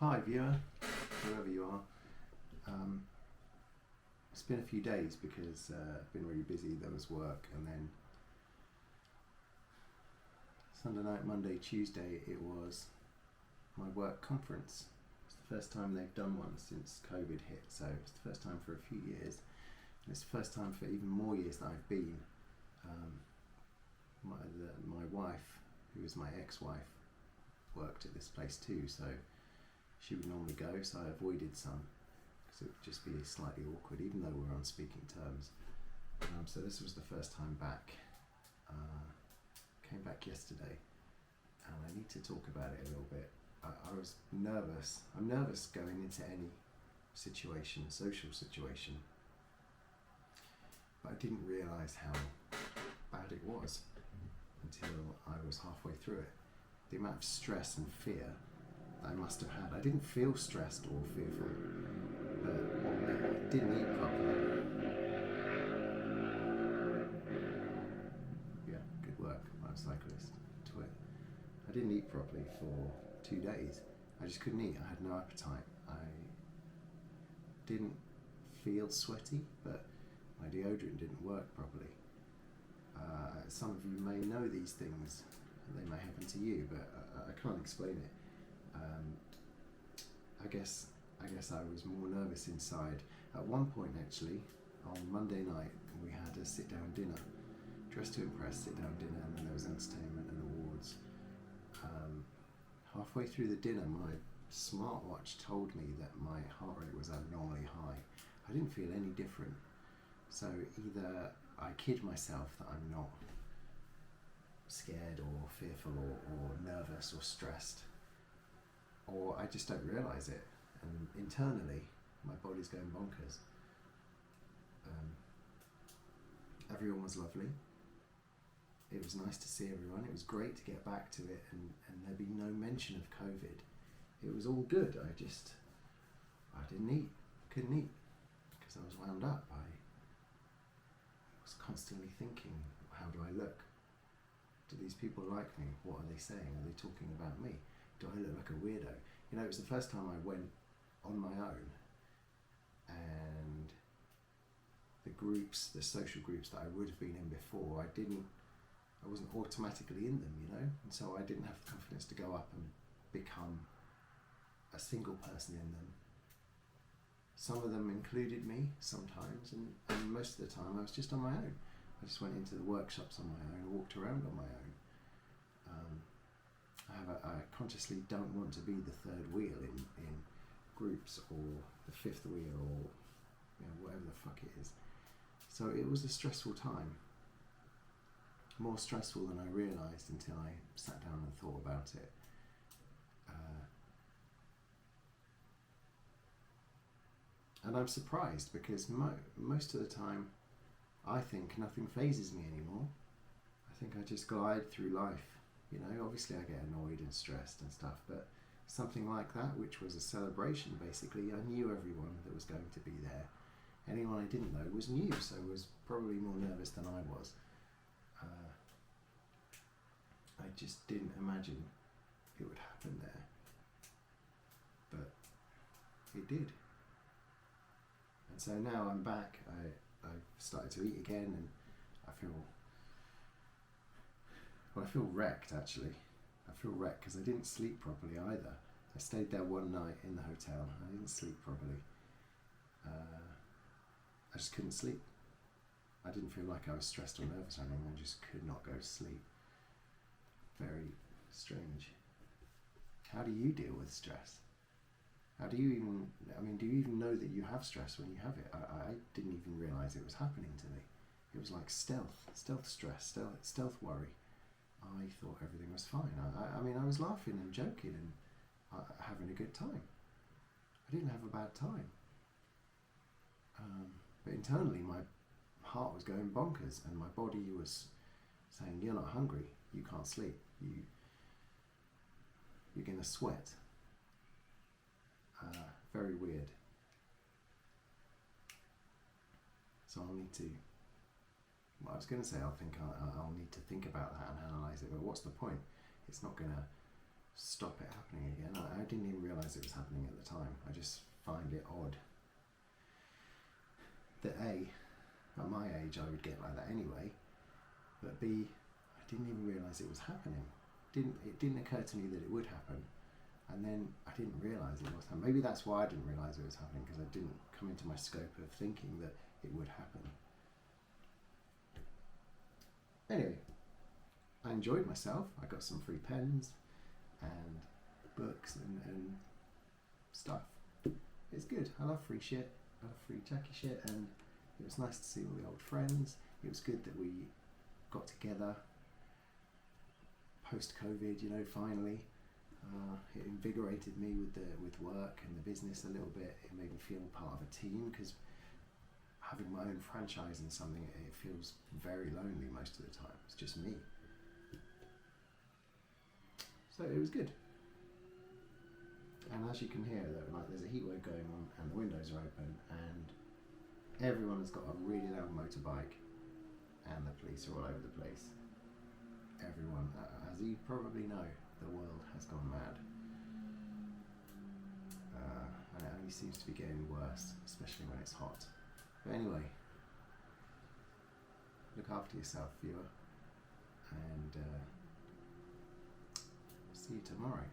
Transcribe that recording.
Hi viewer, whoever you are. It's been a few days because I've been really busy. There was work, and then Sunday night, Monday, Tuesday it was my work conference. It's the first time they've done one since COVID hit, so it's the first time for a few years, and it's the first time for even more years that I've been. My wife, who was my ex-wife, worked at this place too, so she would normally go, so I avoided some because it would just be slightly awkward, even though we were on speaking terms. So this was the first time back. Came back yesterday, and I need to talk about it a little bit. I was nervous. I'm nervous going into any situation, social situation, but I didn't realise how bad it was until I was halfway through it. The amount of stress and fear that I must have had. I didn't feel stressed or fearful, but I didn't eat properly. Yeah, good work, motorcyclist. Twit. I didn't eat properly for 2 days. I just couldn't eat. I had no appetite. I didn't feel sweaty, but my deodorant didn't work properly. Some of you may know these things. They may happen to you, but I can't explain it. I guess I was more nervous inside. At one point, actually, on Monday night, we had a sit-down dinner, Dress to Impress sit-down dinner, and then there was entertainment and awards. Halfway through the dinner, my smartwatch told me that my heart rate was abnormally high. I didn't feel any different. So either I kid myself that I'm not scared or fearful or nervous or stressed, or I just don't realise it, and internally my body's going bonkers. Everyone was lovely. It was nice to see everyone. It was great to get back to it, and there'd be no mention of COVID. It was all good. I didn't eat, couldn't eat, because I was wound up. I was constantly thinking, how do I look? Do these people like me? What are they saying? Are they talking about me? Do I look like a weirdo? You know, it was the first time I went on my own, and the social groups that I would have been in before, I wasn't automatically in them, you know, and so I didn't have the confidence to go up and become a single person in them. Some of them included me sometimes, and most of the time I was just on my own. I just went into the workshops on my own, walked around on my own. I consciously don't want to be the third wheel in groups, or the fifth wheel, or whatever the fuck it is. So it was a stressful time. More stressful than I realised until I sat down and thought about it. And I'm surprised because most of the time I think nothing phases me anymore. I think I just glide through life. You know, obviously I get annoyed and stressed and stuff, but something like that, which was a celebration basically, I knew everyone that was going to be there. Anyone I didn't know was new, so was probably more nervous than I was. I just didn't imagine it would happen there, but it did. And so now I'm back. I've started to eat again, and I feel wrecked actually. I feel wrecked because I didn't sleep properly either. I stayed there one night in the hotel. I didn't sleep properly. I just couldn't sleep. I didn't feel like I was stressed or nervous or anything. I just could not go to sleep. Very strange. How do you deal with stress? How do you do you even know that you have stress when you have it? I didn't even realise it was happening to me. It was like stealth stress, stealth worry. I thought everything was fine. I was laughing and joking and having a good time. I didn't have a bad time. But internally my heart was going bonkers, and my body was saying, you're not hungry, you can't sleep, you're going to sweat. Very weird. So I'll need to, I was going to say I'll need to think about that and analyse it, but what's the point? It's not going to stop it happening again. I didn't even realise it was happening at the time. I just find it odd that A, at my age I would get like that anyway, but B, I didn't even realise it was happening. It didn't occur to me that it would happen, and then I didn't realise it was happening. Maybe that's why I didn't realise it was happening, because I didn't come into my scope of thinking that it would happen. Anyway, I enjoyed myself. I got some free pens and books and stuff. It's good. I love free shit. I love free tacky shit, and it was nice to see all the old friends. It was good that we got together post-COVID, you know, finally. It invigorated me with work and the business a little bit. It made me feel part of a team, because having my own franchise in something, it feels very lonely most of the time. It's just me. So it was good. And as you can hear, there's a heat wave going on and the windows are open and everyone has got a really loud motorbike and the police are all over the place. Everyone, as you probably know, the world has gone mad. And it only seems to be getting worse, especially when it's hot. But anyway, look after yourself, viewer, and see you tomorrow.